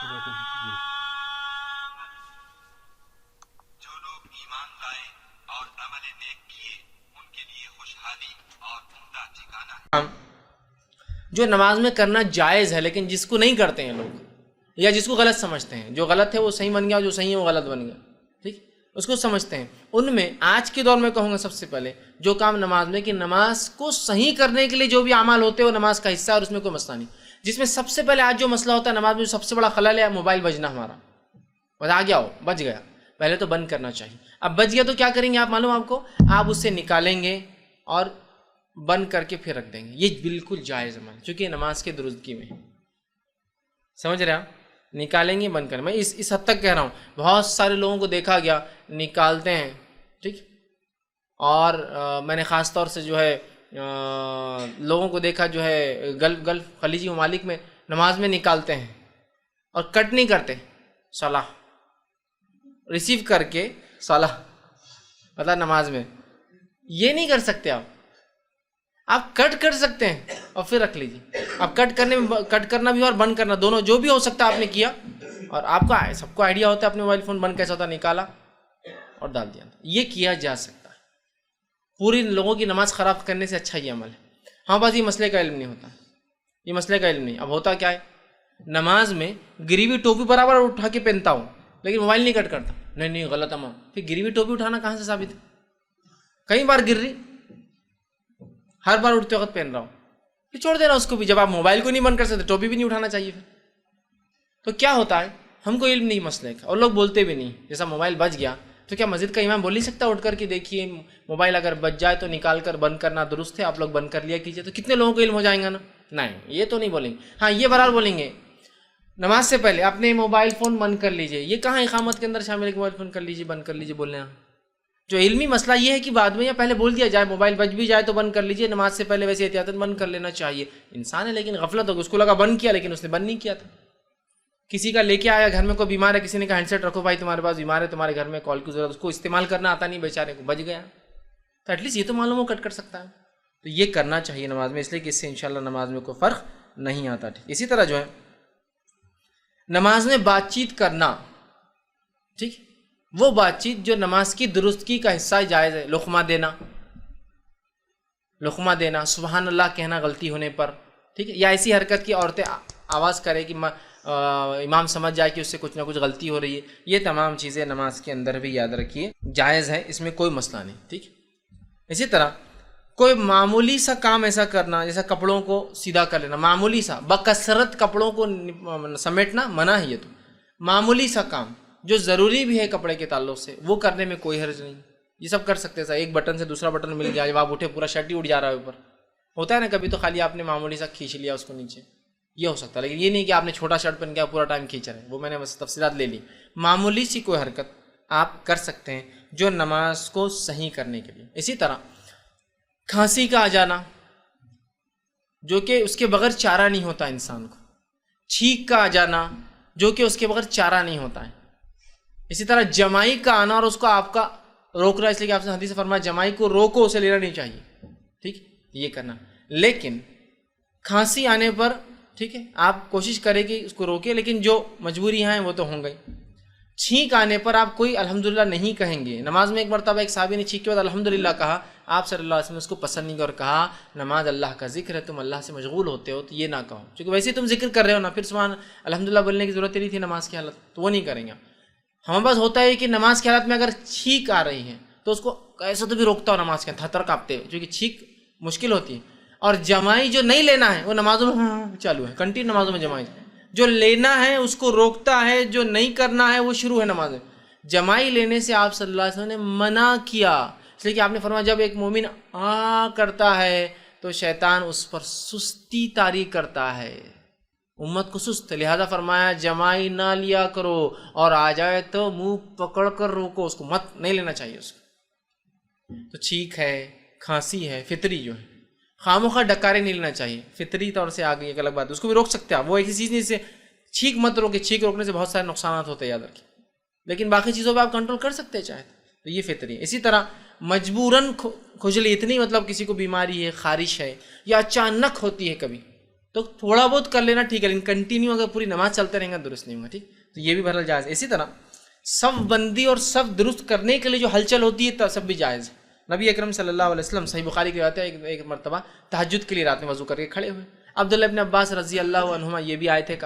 جو لوگ ایمان لائے اور عمل نیک کیے ان کے لیے خوشحالی اور عمدہ ٹھکانہ ہے۔ جو نماز میں کرنا جائز ہے لیکن جس کو نہیں کرتے ہیں لوگ، یا جس کو غلط سمجھتے ہیں، جو غلط ہے وہ صحیح بن گیا، جو صحیح ہے وہ غلط بن گیا، ٹھیک، اس کو سمجھتے ہیں، ان میں آج کے دور میں کہوں گا سب سے پہلے جو کام نماز میں، کہ نماز کو صحیح کرنے کے لیے جو بھی اعمال ہوتے ہیں وہ نماز کا حصہ ہے اور اس میں کوئی مسئلہ نہیں۔ جس میں سب سے پہلے آج جو مسئلہ ہوتا ہے نماز میں، جو سب سے بڑا خلل ہے موبائل بجنا، ہمارا بس آ گیا ہو، بج گیا، پہلے تو بند کرنا چاہیے۔ اب بج گیا تو کیا کریں گے آپ معلوم آپ کو؟ آپ اسے نکالیں گے اور بند کر کے پھر رکھ دیں گے، یہ بالکل جائز عمل، چونکہ نماز کے درستگی میں، سمجھ رہے آپ؟ نکالیں گے بند کریں، میں اس حد تک کہہ رہا ہوں، بہت سارے لوگوں کو دیکھا گیا نکالتے ہیں، ٹھیک، اور میں نے خاص طور سے جو ہے لوگوں کو دیکھا جو ہے گلف خلیجی ممالک میں نماز میں نکالتے ہیں اور کٹ نہیں کرتے، صلاح ریسیو کر کے صلاح مطلب نماز میں، یہ نہیں کر سکتے آپ کٹ کر سکتے ہیں اور پھر رکھ لیجیے۔ اب کٹ کرنا بھی اور بند کرنا دونوں جو بھی ہو سکتا ہے آپ نے کیا، اور آپ کا سب کو آئیڈیا ہوتا ہے اپنے موبائل فون بند کیسا ہوتا، نکالا اور ڈال دیا، یہ کیا جا سکتا ہے۔ پوری لوگوں کی نماز خراب کرنے سے اچھا یہ عمل ہے۔ ہاں بس یہ مسئلے کا علم نہیں ہوتا، یہ مسئلے کا علم نہیں۔ اب ہوتا کیا ہے، نماز میں گری ہوئی ٹوپی برابر اٹھا کے پہنتا ہوں لیکن موبائل نہیں کٹ کرتا، نہیں غلط عمل، پھر گری ہوئی ٹوپی اٹھانا کہاں سے ثابت ہے؟ کئی بار گر رہی، ہر بار اٹھتے وقت پہن رہا ہوں، پھر چھوڑ دینا اس کو بھی۔ جب آپ موبائل کو نہیں بند کر سکتے ٹوپی بھی نہیں اٹھانا چاہیے پھر۔ تو کیا ہوتا ہے، ہم کو علم نہیں مسئلے کا، اور لوگ بولتے بھی نہیں۔ جیسا موبائل بج گیا تو کیا مسجد کا امام بول نہیں سکتا اٹھ کر کے دیکھیے موبائل اگر بج جائے تو نکال کر بند کرنا درست ہے، آپ لوگ بند کر لیا کیجیے، تو کتنے لوگوں کو علم ہو جائیں گا نا؟ نہیں، یہ تو نہیں بولیں گے۔ ہاں یہ بہرحال بولیں گے نماز سے پہلے اپنے موبائل فون بند کر لیجیے، یہ کہاں اقامت کے اندر شامل ہے کہ موبائل فون کر لیجیے بند کر لیجیے بولنے ہیں۔ جو علمی مسئلہ یہ ہے کہ بعد میں یا پہلے بول دیا جائے موبائل بج بھی جائے تو بند کر لیجیے، نماز سے پہلے ویسے احتیاطاً بند کر لینا چاہیے۔ انسان ہے لیکن غفلت ہوگی، اس کو لگا بند کیا لیکن اس نے بند نہیں کیا تھا۔ کسی کا لے کے آیا گھر میں کوئی بیمار ہے، کسی نے کہا ہینڈ سیٹ رکھو بھائی تمہارے پاس بیمار ہے تمہارے گھر میں کال کی ضرورت، اس کو استعمال کرنا آتا نہیں بیچارے کو، بج گیا، تو ایٹ لیسٹ یہ تو معلوم ہو کٹ کر سکتا ہے۔ تو یہ کرنا چاہیے نماز میں، اس لیے کہ اس سے انشاءاللہ نماز میں کوئی فرق نہیں آتا۔ ٹھیک اسی طرح جو ہے نماز میں بات چیت کرنا، ٹھیک، وہ بات چیت جو نماز کی درستگی کا حصہ جائز ہے، لقمہ دینا، سبحان اللہ کہنا غلطی ہونے پر، ٹھیک ہے، یا ایسی حرکت کی عورتیں آواز کرے کہ امام سمجھ جائے کہ اس سے کچھ نہ کچھ غلطی ہو رہی ہے، یہ تمام چیزیں نماز کے اندر بھی یاد رکھیے جائز ہے، اس میں کوئی مسئلہ نہیں، ٹھیک۔ اسی طرح کوئی معمولی سا کام ایسا کرنا جیسا کپڑوں کو سیدھا کر لینا، معمولی سا، بکثرت کپڑوں کو سمیٹنا منع ہے، یہ تو معمولی سا کام جو ضروری بھی ہے کپڑے کے تعلق سے وہ کرنے میں کوئی حرج نہیں، یہ سب کر سکتے ہیں۔ ایک بٹن سے دوسرا بٹن مل گیا، جب آپ اٹھے پورا شرٹ ہی اٹھ جا رہا ہے اوپر، ہوتا ہے نا کبھی، تو خالی آپ نے معمولی سا کھینچ لیا اس کو نیچے، یہ ہو سکتا ہے، لیکن یہ نہیں کہ آپ نے چھوٹا شرٹ پہن کے پورا ٹائم کھینچ رہے ہیں، وہ میں نے بس تفصیلات لے لی۔ معمولی سی کوئی حرکت آپ کر سکتے ہیں جو نماز کو صحیح کرنے کے لیے۔ اسی طرح کھانسی کا آ جانا جو کہ اس کے بغیر چارہ نہیں ہوتا انسان کو، چھینک کا آ جانا جو کہ اس کے بغیر چارہ نہیں ہوتا ہے، اسی طرح جمائی کا آنا اور اس کو آپ کا روک رہا ہے، اس لیے کہ آپ سے حدیث فرمایا جمائی کو روکو، اسے لینا نہیں چاہیے، ٹھیک، یہ کرنا۔ لیکن کھانسی آنے پر ٹھیک ہے آپ کوشش کریں کہ اس کو روکیں، لیکن جو مجبوری ہیں وہ تو ہوں گئی۔ چھینک آنے پر آپ کوئی الحمدللہ نہیں کہیں گے۔ نماز میں ایک مرتبہ ایک صحابی نے چھینک کے بعد الحمدللہ کہا، آپ صلی اللہ علیہ وسلم اس کو پسند نہیں کیا اور کہا نماز اللہ کا ذکر ہے، تم اللہ سے مشغول ہوتے ہو تو یہ نہ کہو، کیونکہ ویسے ہی تم ذکر کر رہے ہو نا، پھر سبحان الحمدللہ بولنے کی ضرورت نہیں تھی نماز کی حالت، تو وہ نہیں کریں گے۔ ہمارے پاس ہوتا ہے کہ نماز کی حالت میں اگر چھینک آ رہی ہے تو اس کو ایسا تو بھی روکتا ہو نماز کے تھر کانپتے ہوئے، کیونکہ چھینک مشکل ہوتی ہے۔ اور جمائی جو نہیں لینا ہے وہ نمازوں میں چالو ہے، کنٹینیو نمازوں میں جمائی جو لینا ہے اس کو روکتا ہے، جو نہیں کرنا ہے وہ شروع ہے نماز میں۔ جمائی لینے سے آپ صلی اللہ علیہ وسلم نے منع کیا، اس لیے کہ آپ نے فرمایا جب ایک مومن کرتا ہے تو شیطان اس پر سستی طاری کرتا ہے، امت کو سست، لہذا فرمایا جمائی نہ لیا کرو، اور آ جائے تو منہ پکڑ کر روکو، اس کو مت نہیں لینا چاہیے اس کو۔ تو چھینک ہے، کھانسی ہے، فطری جو ہے، خاموخواہ ڈکارے نہیں لینا چاہیے، فطری طور سے آگے ایک الگ بات، اس کو بھی روک سکتے ہیں آپ، وہ ایسی چیز نہیں سے چھینک مت روکے، چھینک روکنے سے بہت سارے نقصانات ہوتے ہیں یاد رکھیں، لیکن باقی چیزوں پہ آپ کنٹرول کر سکتے ہیں چاہے تو، یہ فطری ہے۔ اسی طرح مجبوراً کھجلی، اتنی مطلب کسی کو بیماری ہے، خارش ہے، یا اچانک ہوتی ہے کبھی، تو تھوڑا بہت کر لینا ٹھیک ہے، لیکن کنٹینیو اگر پوری نماز چلتے رہیں گا درست نہیں ہوگا. ٹھیک، تو یہ بھی بہرحال جائز ہے. اسی طرح صف بندی اور صف درست کرنے کے لیے جو ہلچل ہوتی ہے سب بھی جائز ہے. نبی اکرم صلی اللہ علیہ وسلم صحیح بخاری کی روایت ہے، ایک مرتبہ تہجد کے لیے رات میں وضو کر کے کھڑے ہوئے. عبداللہ ابن عباس رضی اللہ عنہما یہ بھی آئے تھے،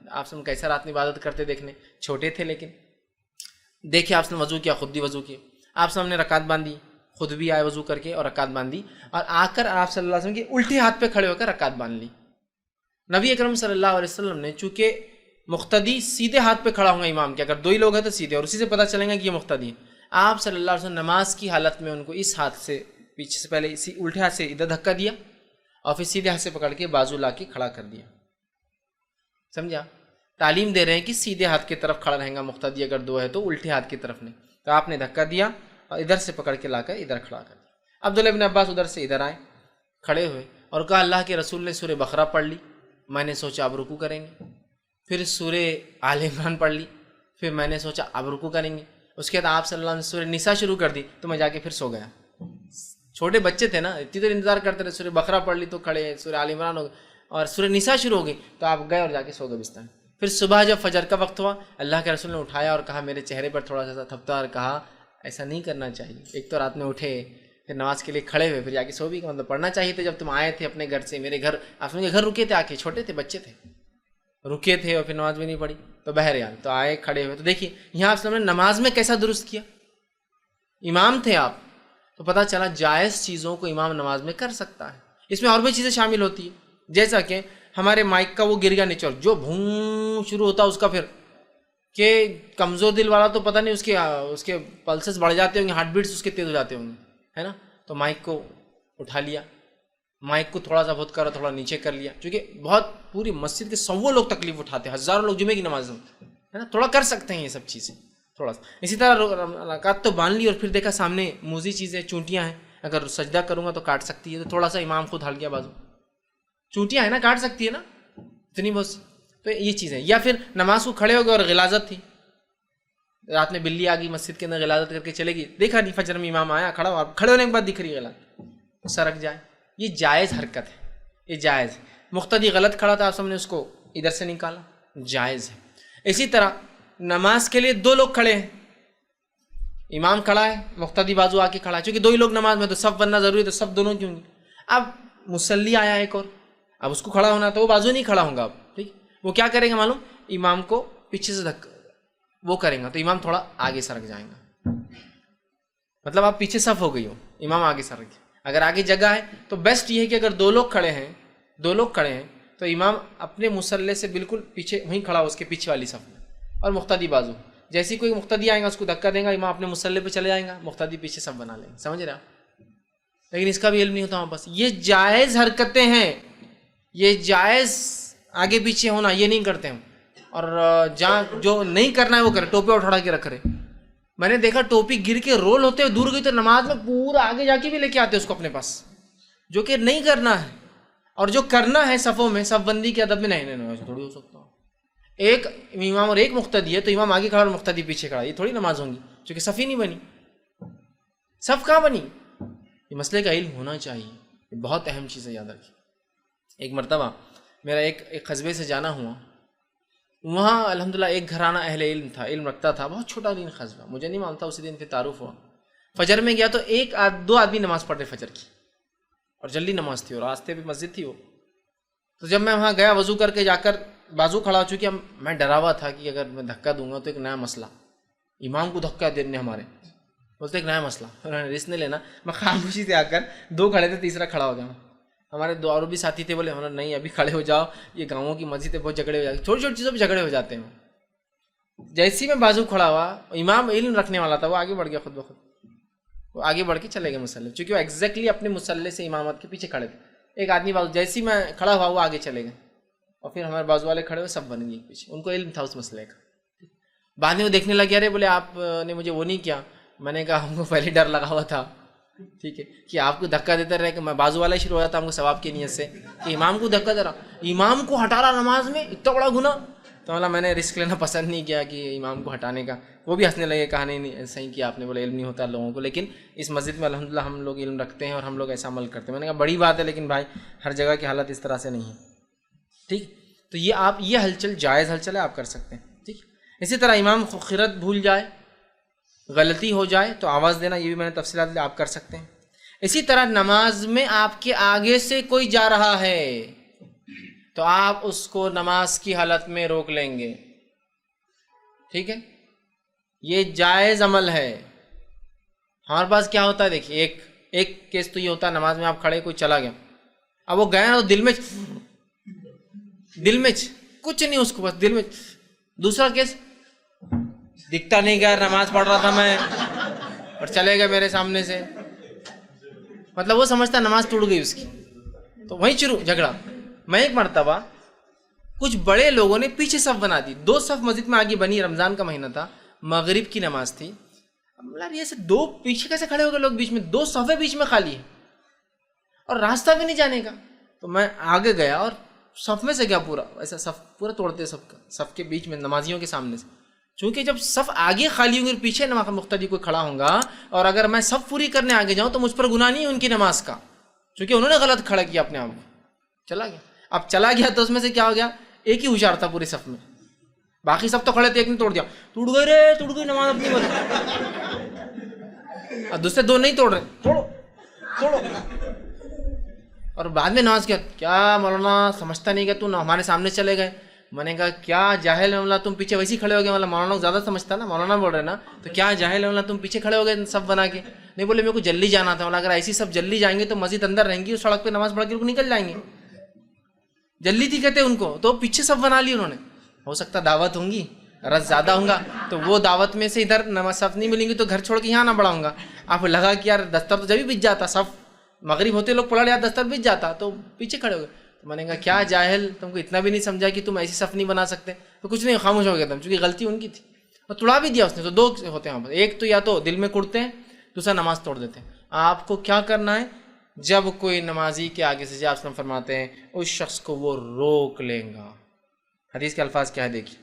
آپ سے کیسا رات میں عبادت کرتے دیکھنے، چھوٹے تھے لیکن دیکھے آپ نے وضو کیا، خود بھی وضو کیے. آپ سے ہم نے رکعت باندھی، خود بھی آئے وضو کر کے اور رکعت باندھی، اور آ کر آپ صلی اللہ علیہ وسلم کے الٹے ہاتھ پہ کھڑے ہو کر رکعت باندھ لی. نبی اکرم صلی اللہ علیہ وسلم نے چونکہ مقتدی سیدھے ہاتھ پہ کھڑا ہوں گا امام کے، اگر دو ہی لوگ ہیں تو سیدھے، اور اسی سے پتہ چلیں گا کہ یہ مقتدی ہے. آپ صلی اللہ علیہ وسلم نماز کی حالت میں ان کو اس ہاتھ سے پیچھے سے پہلے اسی الٹے ہاتھ سے ادھر دھکا دیا اور پھر سیدھے ہاتھ سے پکڑ کے بازو لا کے کھڑا کر دیا. سمجھا؟ تعلیم دے رہے ہیں کہ سیدھے ہاتھ کی طرف کھڑا رہیں گا مقتدی اگر دو ہے تو، الٹے ہاتھ کی طرف نہیں. تو آپ نے دھکا دیا اور ادھر سے پکڑ کے لا کر ادھر کھڑا کر دیا. عبداللہ ابن عباس ادھر سے ادھر آئے، کھڑے ہوئے اور کہا اللہ کے رسول نے سورہ بقرہ پڑھ لی، میں نے سوچا اب رکوع کریں گے. پھر سورہ آل عمران پڑھ لی، پھر میں نے سوچا اب رکوع کریں گے. اس کے بعد آپ صلی اللہ علیہ وسلم نے سورہ نساء شروع کر دی تو میں جا کے پھر سو گیا. چھوٹے بچے تھے نا، اتنی دیر انتظار کرتے رہے، سورہ بقرہ پڑھ لی تو کھڑے، سورہ آل عمران ہو گئی اور سورہ نساء شروع ہو گئی تو آپ گئے اور جا کے سو گئے بستر میں. پھر صبح جب فجر کا وقت ہوا اللہ کے رسول نے اٹھایا اور کہا، میرے چہرے پر تھوڑا سا تھپتا اور کہا ایسا نہیں کرنا چاہیے. ایک تو رات میں اٹھے، پھر نماز کے لیے کھڑے ہوئے، پھر جا کے سو بھی، مطلب پڑھنا چاہیے تھا جب تم آئے تھے اپنے گھر سے. میرے گھر، آپ کے گھر رکے تھے آ کے، چھوٹے تھے بچے تھے، رکے تھے اور پھر نماز بھی نہیں پڑھی. تو بہرحال تو آئے کھڑے ہوئے. تو دیکھیے یہاں آپ نے نماز میں کیسا درست کیا، امام تھے آپ، تو پتہ چلا جائز چیزوں کو امام نماز میں کر سکتا ہے. اس میں اور بھی چیزیں شامل ہوتی ہیں، جیسا کہ ہمارے مائک کا وہ گر گیا نیچے، جو بھون شروع ہوتا ہے اس کا، پھر کہ کمزور دل والا تو پتہ نہیں اس کے پلسز بڑھ جاتے ہوں گے، ہارٹ بیٹس اس کے تیز ہو جاتے ہوں گے، ہے نا. تو مائک کو اٹھا لیا، مائک کو تھوڑا سا بہت کرا، تھوڑا نیچے کر لیا، کیونکہ بہت پوری مسجد کے 100 لوگ تکلیف اٹھاتے ہیں، ہزاروں لوگ جمعے کی نماز میں، ہے نا. تھوڑا کر سکتے ہیں یہ سب چیزیں تھوڑا سا. اسی طرح رکعت تو باندھ لی اور پھر دیکھا سامنے موزی چیزیں، چونٹیاں ہیں، اگر سجدہ کروں گا تو کاٹ سکتی ہے، تو تھوڑا سا امام خود ہل گیا بازو، چونٹیاں ہیں نا، کاٹ سکتی ہے نا اتنی بہت سی. تو یہ چیزیں. یا پھر نماز کو کھڑے ہو گئے اور غلاظت تھی، رات میں بلی آ گئی مسجد کے اندر، غلاظت کر کے چلے گی، دیکھا نہیں فجر میں امام آیا کھڑا ہوا، کھڑے ہونے کے بعد دکھ رہی ہے غلط، سرک جائے. یہ جائز حرکت ہے، یہ جائز ہے. مقتدی غلط کھڑا تھا، آپ سب نے اس کو ادھر سے نکالا، جائز ہے. اسی طرح نماز کے لیے 2 لوگ کھڑے ہیں، امام کھڑا ہے، مقتدی بازو آ کے کھڑا ہے، چونکہ 2 ہی لوگ نماز میں تو صف بننا ضروری ہے، تو صف دونوں کیوں نہیں. اب مصلی آیا ایک اور، اب اس کو کھڑا ہونا تو وہ بازو نہیں کھڑا ہوں گا. اب ٹھیک، وہ کیا کریں گے معلوم، امام کو پیچھے سے دھکا وہ کریں گا تو امام تھوڑا آگے سرک جائیں گا. مطلب آپ پیچھے صف ہو گئی ہو، امام آگے سرک گئے. اگر آگے جگہ ہے تو بیسٹ یہ ہے کہ اگر 2 لوگ کھڑے ہیں تو امام اپنے مصلی سے بالکل پیچھے وہیں کھڑا ہو، اس کے پیچھے والی صف میں، اور مقتدی بازو. جیسے کوئی مقتدی آئے گا اس کو دھکا دیں گا، امام اپنے مصلی پہ چلے جائیں گا، مقتدی پیچھے صف بنا لیں گے. سمجھ رہے آپ؟ لیکن اس کا بھی علم نہیں ہوتا. بس یہ جائز حرکتیں ہیں، یہ جائز آگے پیچھے ہونا یہ نہیں کرتے ہم. اور جہاں جو نہیں کرنا ہے وہ کرے، ٹوپی اٹھا کے رکھ رہے. میں نے دیکھا ٹوپی گر کے رول ہوتے ہوئے دور گئی تو نماز میں پورا آگے جا کے بھی لے کے آتے اس کو اپنے پاس، جو کہ نہیں کرنا ہے. اور جو کرنا ہے صفوں میں، صف بندی کے ادب میں نہیں ایسا تھوڑی ہو سکتا. ایک امام اور ایک مقتدی ہے تو امام آگے کھڑا اور مقتدی پیچھے کھڑا، یہ تھوڑی نماز ہوں گی، چونکہ صف ہی نہیں بنی. صف کہاں بنی؟ یہ مسئلے کا علم ہونا چاہیے، یہ بہت اہم چیز ہے، یاد رکھیے. ایک مرتبہ میرا ایک قصبے سے جانا ہوا، وہاں الحمدللہ ایک گھرانہ اہل علم تھا، علم رکھتا تھا، بہت چھوٹا دین قصبہ، مجھے نہیں معلوم تھا، اسی دن پھر تعارف ہوا. فجر میں گیا تو 2 آدمی نماز پڑھ رہے فجر کی، اور جلدی نماز تھی اور راستے پہ مسجد تھی وہ. تو جب میں وہاں گیا وضو کر کے جا کر بازو کھڑا ہو چکی، میں ڈرا ہوا تھا کہ اگر میں دھکا دوں گا تو ایک نیا مسئلہ، امام کو دھکا دینے ہمارے بولتے ایک نیا مسئلہ، انہوں نے رسک نہیں لینا. میں خاموشی سے آ کر 2 کھڑے تھے، تیسرا کھڑا ہو گیا. ہمارے 2 اور بھی ساتھی تھے، بولے ہمارا نہیں ابھی کھڑے ہو جاؤ، یہ گاؤں کی مسجد ہے، بہت جھگڑے ہو جاتے ہیں، چھوٹی چھوٹی چیزوں پہ جھگڑے ہو جاتے ہیں. جیسے ہی میں بازو کھڑا ہوا، امام علم رکھنے والا تھا، وہ آگے بڑھ گیا خود بخود، وہ آگے بڑھ کے چلے گئے مصلی، چونکہ وہ ایگزیکٹلی اپنے مصلی سے امامت کے پیچھے کھڑے تھے. ایک آدمی بازو، جیسے ہی میں کھڑا ہوا وہ آگے چلے گئے، اور پھر ہمارے بازو والے کھڑے ہوئے، سب بن گئے پیچھے، ان کو علم تھا اس مسئلے کا. بعد میں وہ دیکھنے لگے، ارے بولے آپ نے مجھے وہ نہیں کیا. میں نے کہا ہم کو پہلے ڈر لگا ہوا تھا، ٹھیک ہے، کہ آپ کو دھکا دیتا رہے، کہ میں بازو والا شروع ہو جاتا ہم کو ثواب کی نیت سے، کہ امام کو دھکا دے رہا، امام کو ہٹا رہا نماز میں، اتنا بڑا گناہ. تو مطلب میں نے رسک لینا پسند نہیں کیا کہ امام کو ہٹانے کا. وہ بھی ہنسنے لگے، کہا نہیں صحیح کیا آپ نے، بولے علم نہیں ہوتا لوگوں کو، لیکن اس مسجد میں الحمدللہ ہم لوگ علم رکھتے ہیں اور ہم لوگ ایسا عمل کرتے ہیں. میں نے کہا بڑی بات ہے، لیکن بھائی ہر جگہ کی حالت اس طرح سے نہیں ہے. ٹھیک. تو یہ ہلچل جائز ہلچل ہے، آپ کر سکتے ہیں. ٹھیک. اسی طرح امام خرد بھول جائے، غلطی ہو جائے تو آواز دینا، یہ بھی میں نے تفصیلات آپ کر سکتے ہیں. اسی طرح نماز میں آپ کے آگے سے کوئی جا رہا ہے تو آپ اس کو نماز کی حالت میں روک لیں گے. ٹھیک ہے، یہ جائز عمل ہے. ہمارے پاس کیا ہوتا ہے دیکھیے، ایک کیس تو یہ ہوتا ہے نماز میں آپ کھڑے، کوئی چلا گیا، اب وہ گیا تو دل میں کچھ نہیں اس کو، بس دل میں. دوسرا کیس، دکھتا نہیں گیا، نماز پڑھ رہا تھا میں اور چلے گئے میرے سامنے سے، مطلب وہ سمجھتا نماز ٹوٹ گئی اس کی، تو وہیں شروع جھگڑا. میں ایک مرتبہ کچھ بڑے لوگوں نے پیچھے صف بنا دی، 2 صف مسجد میں آگے بنی، رمضان کا مہینہ تھا، مغرب کی نماز تھی. یہ سے 2 پیچھے کیسے کھڑے ہو گئے لوگ بیچ میں، 2 صفیں بیچ میں خالی ہیں اور راستہ بھی نہیں جانے کا. تو میں آگے گیا اور صف میں سے گیا، پورا ایسا صف پورا توڑتے صف کے بیچ میں نمازیوں کے سامنے سے. چونکہ جب صف آگے خالی ہوں گے اور پیچھے نماز مقتدی کوئی کھڑا ہوں گا، اور اگر میں صف پوری کرنے آگے جاؤں تو مجھ پر گناہ نہیں ہے ان کی نماز کا، چونکہ انہوں نے غلط کھڑا کیا اپنے آپ کو. چلا گیا، اب چلا گیا تو اس میں سے کیا ہو گیا، ایک ہی ہوشیار تھا پورے صف میں، باقی سب تو کھڑے تھے، ایک نے توڑ دیا، ٹوٹ گئی رے، ٹوٹ گئی نماز اپنی بول. اور دوسرے 2 نہیں توڑ رہے، توڑو. اور بعد میں نماز کیا مولانا سمجھتا نہیں کہ تو ہمارے سامنے چلے گئے. میں نے کہا کیا جاہل ہے مولانا، تم پیچھے ویسے ہی کھڑے ہو گئے. مولانا مولانا زیادہ سمجھتا نا، مولانا بول رہے نا، تو کیا جاہل ہے مولانا، تم پیچھے کھڑے ہو گئے سب بنا کے. نہیں بولے میرے کو جلدی جانا تھا. مولانا اگر ایسی سب جلدی جائیں گے تو مسجد اندر رہیں گی، اس سڑک پہ نماز پڑھ کے نکل جائیں گے. جلدی تھی کہتے ان کو، تو پیچھے سب بنا لی انہوں نے. ہو سکتا دعوت ہوں گی، رس زیادہ ہوں گا تو وہ دعوت میں سے ادھر نماز صف نہیں ملیں گی تو گھر چھوڑ کے یہاں نہ بڑھاؤں گا. آپ لگا کہ یار دستر تو جب بھی بچ جاتا، صف مغرب ہوتے لوگ پڑھ لیا، دستر بچ جاتا تو پیچھے کھڑے ہو گئے. تو میں نے کہا کیا جاہل، تم کو اتنا بھی نہیں سمجھا کہ تم ایسی صف نہیں بنا سکتے. تو کچھ نہیں، خاموش ہو گیا تم، چونکہ غلطی ان کی تھی اور توڑا بھی دیا اس نے. تو 2 ہوتے ہیں، ایک تو یا تو دل میں کڑتے ہیں، دوسرا نماز توڑ دیتے ہیں. آپ کو کیا کرنا ہے، جب کوئی نمازی کے آگے سے آپ فرماتے ہیں اس شخص کو وہ روک لیں گا. حدیث کے الفاظ کیا ہے دیکھیے،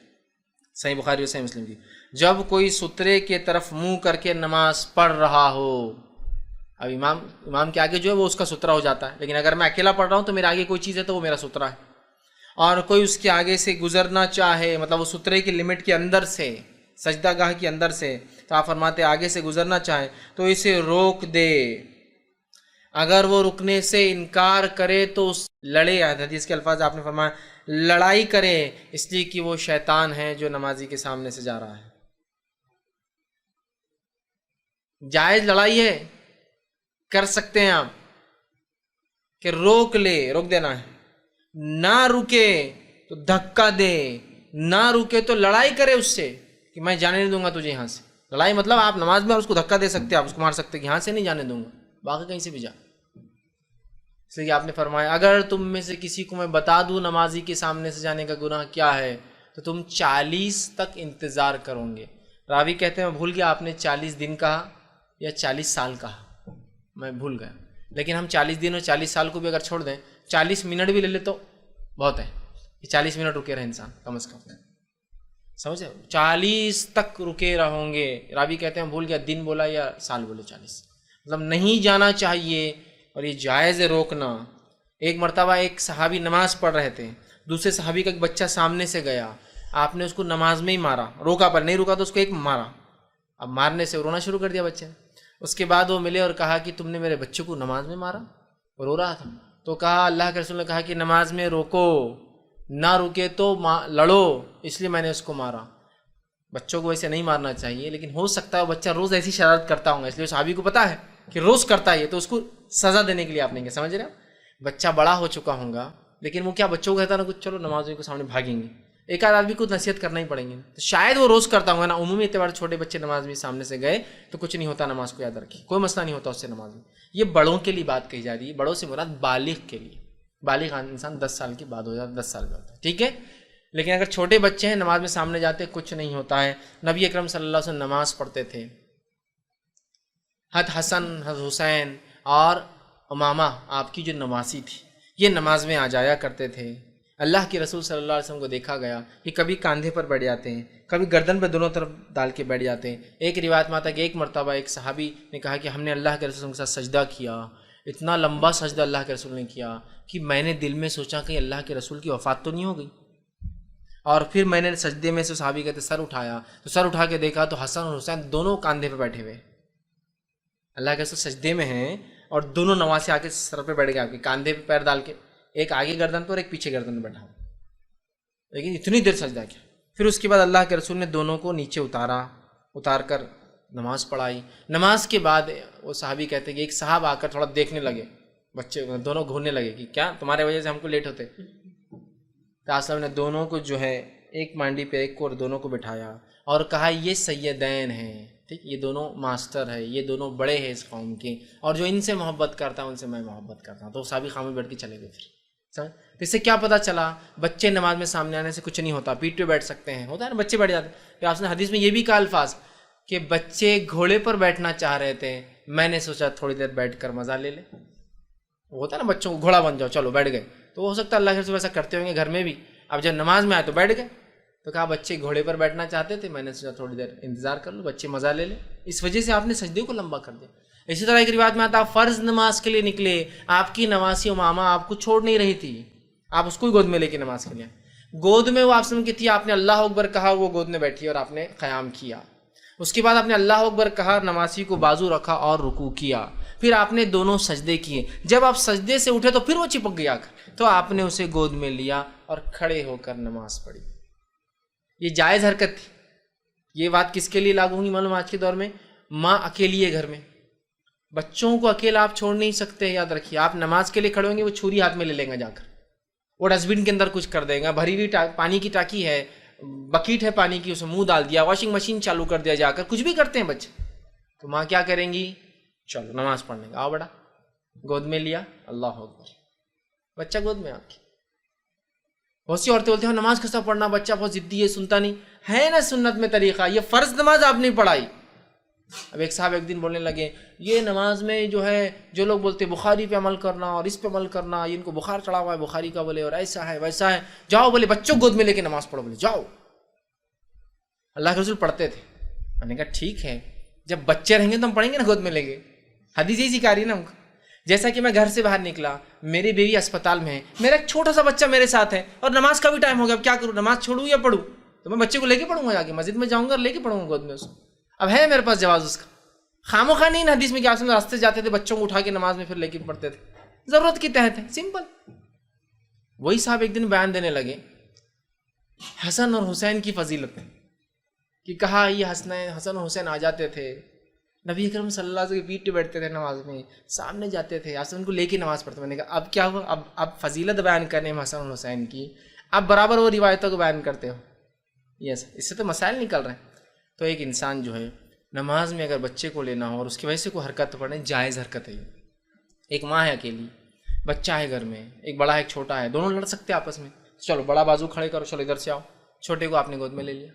صحیح بخاری اور صحیح مسلم کی. جب کوئی سترے کے طرف منہ کر کے نماز پڑھ رہا ہو، اب امام کے آگے جو ہے وہ اس کا سترہ ہو جاتا ہے، لیکن اگر میں اکیلا پڑھ رہا ہوں تو میرے آگے کوئی چیز ہے تو وہ میرا سترہ ہے. اور کوئی اس کے آگے سے گزرنا چاہے، مطلب وہ سترے کی لمٹ کے اندر سے، سجدہ گاہ کے اندر سے، تو آپ فرماتے آگے سے گزرنا چاہے تو اسے روک دے. اگر وہ رکنے سے انکار کرے تو لڑے. حدیث کے الفاظ آپ نے فرمایا لڑائی کرے، اس لیے کہ وہ شیطان ہے جو نمازی کے سامنے سے جا رہا ہے. جائز لڑائی ہے، کر سکتے ہیں آپ کہ روک دینا ہے. نہ رکے تو دھکا دے، نہ رکے تو لڑائی کرے اس سے کہ میں جانے نہیں دوں گا تجھے یہاں سے. لڑائی مطلب آپ نماز میں اس کو دھکا دے سکتے، آپ اس کو مار سکتے کہ یہاں سے نہیں جانے دوں گا، باقی کہیں سے بھی جا. اس لیے آپ نے فرمایا اگر تم میں سے کسی کو میں بتا دوں نمازی کے سامنے سے جانے کا گناہ کیا ہے تو تم 40 تک انتظار کرو گے. راوی کہتے ہیں میں بھول گیا آپ نے 40 دن کہا یا 40 سال کہا، میں بھول گیا. لیکن ہم 40 دن اور 40 سال کو بھی اگر چھوڑ دیں، 40 منٹ بھی لے لے تو بہت ہے کہ 40 منٹ رکے رہے انسان کم از کم. سمجھے، 40 تک رکے رہوں گے. راوی کہتے ہیں بھول گیا دن بولا یا سال بولے، 40 مطلب نہیں جانا چاہیے. اور یہ جائز ہے روکنا. ایک مرتبہ ایک صحابی نماز پڑھ رہے تھے، دوسرے صحابی کا ایک بچہ سامنے سے گیا، آپ نے اس کو نماز میں ہی مارا. روکا پر نہیں رکا تو اس کو ایک مارا. اب مارنے سے رونا شروع کر دیا بچے نے. اس کے بعد وہ ملے اور کہا کہ تم نے میرے بچے کو نماز میں مارا. رو رہا تھا. تو کہا اللہ کے رسول نے کہا کہ نماز میں روکو، نہ رکے تو لڑو، اس لیے میں نے اس کو مارا. بچوں کو ویسے نہیں مارنا چاہیے، لیکن ہو سکتا ہے بچہ روز ایسی شرارت کرتا ہوں گا، اس لیے صحابی کو پتا ہے کہ روز کرتا ہے تو اس کو سزا دینے کے لیے آپ نے کیا سمجھ رہے ہو. بچہ بڑا ہو چکا ہوں گا لیکن وہ کیا بچوں کو کہتا نا کچھ چلو نمازوں کے سامنے بھاگیں گے، ایک آدھ آدمی کو نصیحت کرنا ہی پڑیں گے. تو شاید وہ روز کرتا ہوں گا نا. عمومی اعتبار چھوٹے بچے نماز میں سامنے سے گئے تو کچھ نہیں ہوتا، نماز کو یاد رکھیں، کوئی مسئلہ نہیں ہوتا اس سے نماز میں. یہ بڑوں کے لیے بات کہی جا رہی ہے، بڑوں سے مراد بالغ کے لیے. بالغ انسان 10 سال کے بعد ہو جاتا ہے، 10 سال کا ہوتا ہے، ٹھیک ہے. لیکن اگر چھوٹے بچے ہیں نماز میں سامنے جاتے کچھ نہیں ہوتا ہے. نبی اکرم صلی اللہ علیہ وسلم نماز پڑھتے تھے. حسن حسین اور امامہ آپ کی جو نواسی تھی یہ نماز میں آ جایا کرتے تھے. اللہ کے رسول صلی اللہ علیہ وسلم کو دیکھا گیا کہ کبھی کاندھے پر بیٹھ جاتے ہیں، کبھی گردن پہ دونوں طرف ڈال کے بیٹھ جاتے ہیں. ایک روایت میں آتا ہے کہ ایک مرتبہ ایک صحابی نے کہا کہ ہم نے اللہ کے رسول کے ساتھ سجدہ کیا، اتنا لمبا سجدہ اللہ کے رسول نے کیا کہ میں نے دل میں سوچا کہ اللہ کے رسول کی وفات تو نہیں ہو گئی. اور پھر میں نے سجدے میں سے صحابی کہتے سر اٹھایا تو سر اٹھا کے دیکھا تو حسن اور حسین دونوں کاندھے پہ بیٹھے ہوئے. اللہ کے رسول سجدے میں ہیں اور دونوں نواسے آ کے سر پہ بیٹھ گئے, آپ کے کاندھے پہ پیر ڈال کے, ایک آگے گردن پہ اور ایک پیچھے گردن پہ بیٹھا ہوا, لیکن اتنی دیر سجدہ کیا. پھر اس کے بعد اللہ کے رسول نے دونوں کو نیچے اتار کر نماز پڑھائی. نماز کے بعد وہ صحابی کہتے ہیں کہ ایک صاحب آ کر تھوڑا دیکھنے لگے, بچے دونوں گھورنے لگے کہ کیا تمہارے وجہ سے ہم کو لیٹ ہوتے. تو آسلم نے دونوں کو جو ہے ایک مانڈی پہ ایک کو اور دونوں کو بٹھایا اور کہا یہ سیدین ہیں, ٹھیک, یہ دونوں ماسٹر ہے, یہ دونوں بڑے ہیں اس قوم کے, اور جو ان سے محبت کرتا ہے ان سے میں محبت کرتا ہوں. تو صحابی خاموش بیٹھ کے چلے گئے. پھر اس سے کیا پتہ چلا, بچے نماز میں سامنے آنے سے کچھ نہیں ہوتا, پیٹ پہ بیٹھ سکتے ہیں, ہوتا ہے نا بچے بیٹھ جاتے ہیں. پھر آپ نے حدیث میں یہ بھی کہا الفاظ کہ بچے گھوڑے پر بیٹھنا چاہ رہے تھے, میں نے سوچا تھوڑی دیر بیٹھ کر مزہ لے لے. ہوتا ہے نا بچوں کو گھوڑا بن جاؤ, چلو بیٹھ گئے. تو ہو سکتا ہے اللہ کے رسول ایسا کرتے ہوں گے گھر میں بھی. اب جب نماز میں آئے تو بیٹھ گئے, تو کہا بچے گھوڑے پر بیٹھنا چاہتے تھے, میں نے سوچا تھوڑی دیر انتظار کر لو, بچے مزہ لے لیں. اس وجہ سے آپ نے سجدے کو لمبا کر دیا. اسی طرح ایک روایت میں آتا فرض نماز کے لیے نکلے, آپ کی نمازی و ماما آپ کو چھوڑ نہیں رہی تھی, آپ اس کو ہی گود میں لے کے نماز کے لیے. گود میں وہ آپ سن کی تھی, آپ نے اللہ اکبر کہا, وہ گود میں بیٹھی اور آپ نے قیام کیا. اس کے بعد آپ نے اللہ اکبر کہا, نمازی کو بازو رکھا اور رکوع کیا. پھر آپ نے دونوں سجدے کیے. جب آپ سجدے سے اٹھے تو پھر وہ چپک گیا, تو آپ نے اسے گود میں لیا اور کھڑے ہو کر نماز پڑھی. یہ جائز حرکت تھی. یہ بات کس کے لیے لاگو ہوگی معلوم, آج کے دور میں ماں اکیلی ہے گھر میں, بچوں کو اکیلا آپ چھوڑ نہیں سکتے. یاد رکھیے, آپ نماز کے لیے کھڑے ہوں گے, وہ چھری ہاتھ میں لے لیں گے جا کر, وہ ڈسٹ بن کے اندر کچھ کر دیں گا. بھری ہوئی پانی کی ٹانکی ہے, بکیٹ ہے پانی کی, اسے منہ ڈال دیا, واشنگ مشین چالو کر دیا, جا کر کچھ بھی کرتے ہیں بچے. تو ماں کیا کریں گی, چلو نماز پڑھنے کا, آؤ بڑا, گود میں لیا, اللہ اکبر, بچہ گود میں آپ کی. بہت سی عورتیں بولتے ہیں نماز کیسا پڑھنا, بچہ بہت ضدی ہے, سنتا نہیں ہے. نا سنت میں طریقہ, یہ فرض نماز آپ نہیں پڑھائی. اب ایک صاحب ایک دن بولنے لگے, یہ نماز میں جو ہے جو لوگ بولتے بخاری پہ عمل کرنا اور اس پہ عمل کرنا, یہ ان کو بخار چڑھا ہوا ہے بخاری کا, بولے, اور ایسا ہے ویسا ہے, جاؤ بولے بچوں گود میں لے کے نماز پڑھو, بولے جاؤ. اللہ کے رسول پڑھتے تھے. میں نے کہا ٹھیک ہے, جب بچے رہیں گے تو ہم پڑھیں گے نا گود میں لے کے, حدیث یہی سکھا رہی ہے نا ہم کو. جیسا کہ میں گھر سے باہر نکلا, میری بیوی اسپتال میں ہے, میرا ایک چھوٹا سا بچہ میرے ساتھ ہے, اور نماز کا بھی ٹائم ہو گیا, اب کیا کروں, نماز چھوڑوں یا پڑھوں؟ تو میں بچے کو لے کے پڑھوں گا, جا کے مسجد میں جاؤں گا اور لے کے پڑھوں گا گود میں اس کو. اب ہے میرے پاس جواز اس کا. خاموخواہ نہیں. حدیث میں کیا راستے جاتے تھے, بچوں کو اٹھا کے نماز میں پھر لے کے پڑھتے تھے, ضرورت کے تحت ہے, سمپل. وہی صاحب ایک دن بیان دینے لگے حسن اور حسین کی فضیلت میں, کہ کہا یہ حسن اور حسین آ جاتے تھے, نبی اکرم صلی اللہ علیہ وسلم کے پیٹ پہ بیٹھتے تھے نماز میں, سامنے جاتے تھے, حسن ان کو لے کے نماز پڑھتے. میں نے کہا اب کیا ہوا, اب فضیلت بیان کرنے میں حسن اور حسین کی, اب برابر وہ روایتوں کو بیان کرتے ہو. یس, اس سے تو مسائل نکل رہے ہیں. تو ایک انسان جو ہے نماز میں اگر بچے کو لینا ہو اور اس کی وجہ سے کوئی حرکت پڑھے, جائز حرکت ہے. ایک ماں ہے اکیلی, بچہ ہے گھر میں, ایک بڑا ہے ایک چھوٹا ہے, دونوں لڑ سکتے ہیں آپس میں, چلو بڑا بازو کھڑے کرو, چلو ادھر سے آؤ, چھوٹے کو آپ نے گود میں لے لیا,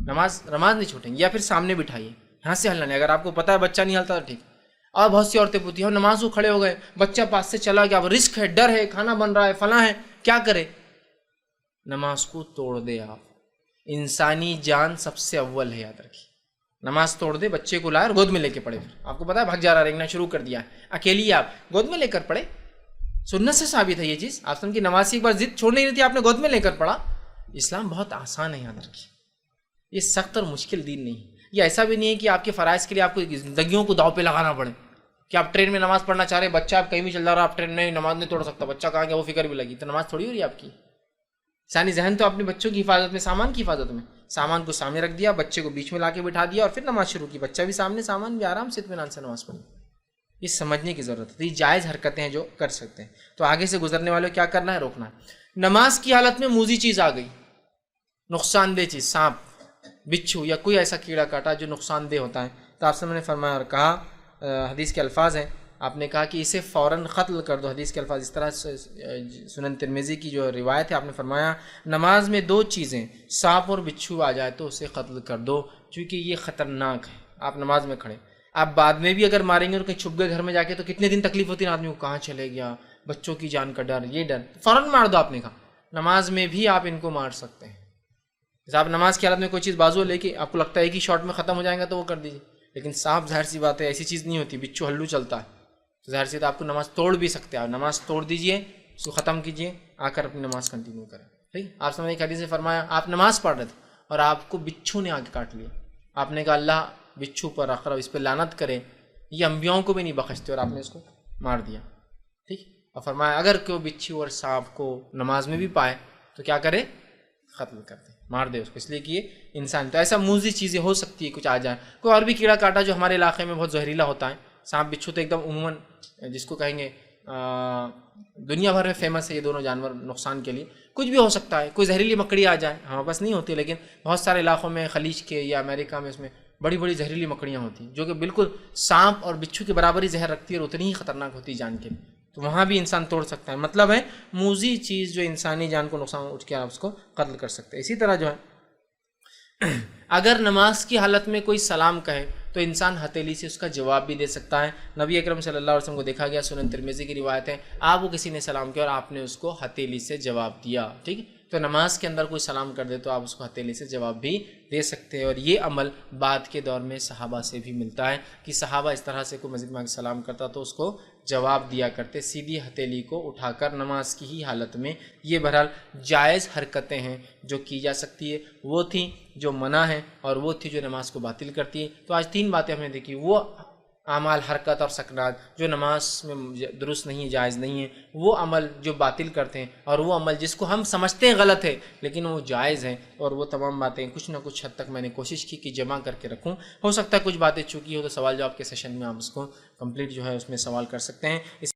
نماز نہیں چھوٹیں گے. یا پھر سامنے بٹھائیے, یہاں سے ہلنا نہیں, اگر آپ کو پتا ہے بچہ نہیں ہلتا تو ٹھیک. اور بہت سی عورتیں پوچھتی ہیں نماز کو کھڑے ہو گئے, بچہ پاس سے چلا گیا, اب رسک ہے, ڈر ہے, کھانا بن رہا ہے, فلاں ہے, کیا کرے؟ نماز کو توڑ دے آپ. انسانی جان سب سے اول ہے, یاد رکھیے. نماز توڑ دے, بچے کو لائے اور گود میں لے کے پڑھے. پھر آپ کو پتا ہے بھگ جا رہا, رینگنا شروع کر دیا, اکیلی آپ گود میں لے کر پڑھے. سنت سے ثابت ہے یہ چیز. آپ کی نماز کی ایک بار ضد چھوڑ نہیں رہی تھی, آپ نے گود میں لے کر پڑھا. اسلام بہت آسان ہے, یاد رکھیے. یہ سخت اور مشکل دین نہیں. یہ ایسا بھی نہیں ہے کہ آپ کے فرائض کے لیے آپ کو زندگیوں کو داؤ پہ لگانا پڑے, کہ آپ ٹرین میں نماز پڑھنا چاہ رہے, بچہ آپ کہیں بھی چل رہا, آپ ٹرین میں نماز نہیں توڑ سکتا, بچہ کہاں گیا وہ فکر بھی لگی, تو نماز تھوڑی ہو رہی ہے آپ کی. ثانی ذہن تو اپنے بچوں کی حفاظت میں, سامان کی حفاظت میں, سامان کو سامنے رکھ دیا, بچے کو بیچ میں لا کے بٹھا دیا, اور پھر نماز شروع کی, بچہ بھی سامنے, سامان بھی آرام سے اطمینان سے نماز پڑھی. یہ سمجھنے کی ضرورت ہے. یہ جائز حرکتیں ہیں جو کر سکتے ہیں. تو آگے سے گزرنے والے کیا کرنا ہے, روکنا ہے. نماز کی حالت میں موذی چیز آ گئی, نقصان دہ چیز, سانپ, بچھو یا کوئی ایسا کیڑا کاٹا جو نقصان دہ ہوتا ہے, تو آپ نے فرمایا اور کہا, حدیث کے الفاظ ہیں, آپ نے کہا کہ اسے فوراً قتل کر دو. حدیث کے الفاظ اس طرح, سنن ترمذی کی جو روایت ہے, آپ نے فرمایا نماز میں 2 چیزیں, سانپ اور بچھو آ جائے تو اسے قتل کر دو, چونکہ یہ خطرناک ہے. آپ نماز میں کھڑے, آپ بعد میں بھی اگر ماریں گے اور کہیں چھپ گئے گھر میں جا کے, تو کتنے دن تکلیف ہوتی ہے آدمی کو, کہاں چلے گیا, بچوں کی جان کا ڈر, یہ ڈر, فوراً مار دو. آپ نے کہا نماز میں بھی آپ ان کو مار سکتے ہیں. جیسے آپ نماز کی حالت میں کوئی چیز بازو لے کے آپ کو لگتا ہے کہ شارٹ میں ختم ہو جائے گا تو وہ کر دیجیے, لیکن سانپ ظاہر سی بات ہے ایسی چیز نہیں ہوتی, بچھو ہلو چلتا ہے, تو ظاہر سی بات آپ کو نماز توڑ بھی سکتے ہیں. آپ نماز توڑ دیجئے, اس کو ختم کیجئے, آ کر اپنی نماز کنٹینیو کریں. ٹھیک, آپ سمجھ ایک حدیث سے فرمایا آپ نماز پڑھ رہے تھے اور آپ کو بچھو نے آ کے کاٹ لیا. آپ نے کہا اللہ بچھو پر اقرب اس پہ لعنت کرے, یہ انبیاؤں کو بھی نہیں بخشتے, اور آپ نے اس کو مار دیا. ٹھیک, اور فرمایا اگر کوئی بچھو اور سانپ کو نماز میں بھی پائے تو کیا کرے, قتل کر دے, مار دے اس کو, اس لیے کہ یہ انسان. تو ایسا موذی چیزیں ہو سکتی ہے, کچھ آ جائیں. کوئی اور بھی کیڑا کاٹا جو ہمارے علاقے میں بہت زہریلا ہوتا ہے, سانپ بچھو تو ایک دم عموماً جس کو کہیں گے دنیا بھر میں فیمس ہے یہ دونوں جانور نقصان کے لیے. کچھ بھی ہو سکتا ہے, کوئی زہریلی مکڑی آ جائے, ہمارے پاس نہیں ہوتی لیکن بہت سارے علاقوں میں خلیج کے یا امریکہ میں اس میں بڑی بڑی زہریلی مکڑیاں ہوتی ہیں جو کہ بالکل سانپ اور بچھو کے برابر ہی زہر رکھتی ہے اور اتنی ہی خطرناک ہوتی ہے جان کے لیے. تو وہاں بھی انسان توڑ سکتا ہے. مطلب ہے موذی چیز جو انسانی جان کو نقصان اٹھ کے آپ اس کو قتل کر سکتے ہیں. اسی طرح جو ہے اگر نماز کی حالت میں کوئی سلام کہے تو انسان ہتھیلی سے اس کا جواب بھی دے سکتا ہے. نبی اکرم صلی اللہ علیہ وسلم کو دیکھا گیا, سنن ترمذی کی روایت ہے, آپ کو کسی نے سلام کیا اور آپ نے اس کو ہتھیلی سے جواب دیا. ٹھیک, تو نماز کے اندر کوئی سلام کر دے تو آپ اس کو ہتھیلی سے جواب بھی دے سکتے ہیں. اور یہ عمل بعد کے دور میں صحابہ سے بھی ملتا ہے کہ صحابہ اس طرح سے کوئی مسجد میں سلام کرتا تو اس کو جواب دیا کرتے سیدھی ہتھیلی کو اٹھا کر نماز کی ہی حالت میں. یہ بہرحال جائز حرکتیں ہیں جو کی جا سکتی ہے. وہ تھیں جو منع ہیں اور وہ تھی جو نماز کو باطل کرتی ہیں. تو آج 3 باتیں ہم نے دیکھی. وہ اعمال, حرکت اور سکنات جو نماز میں درست نہیں, جائز نہیں ہے, وہ عمل جو باطل کرتے ہیں, اور وہ عمل جس کو ہم سمجھتے ہیں غلط ہے لیکن وہ جائز ہیں. اور وہ تمام باتیں کچھ نہ کچھ حد تک میں نے کوشش کی کہ جمع کر کے رکھوں. ہو سکتا ہے کچھ باتیں چوکی ہو تو سوال جواب کے سیشن میں آپ اس کو کمپلیٹ جو ہے اس میں سوال کر سکتے ہیں. اس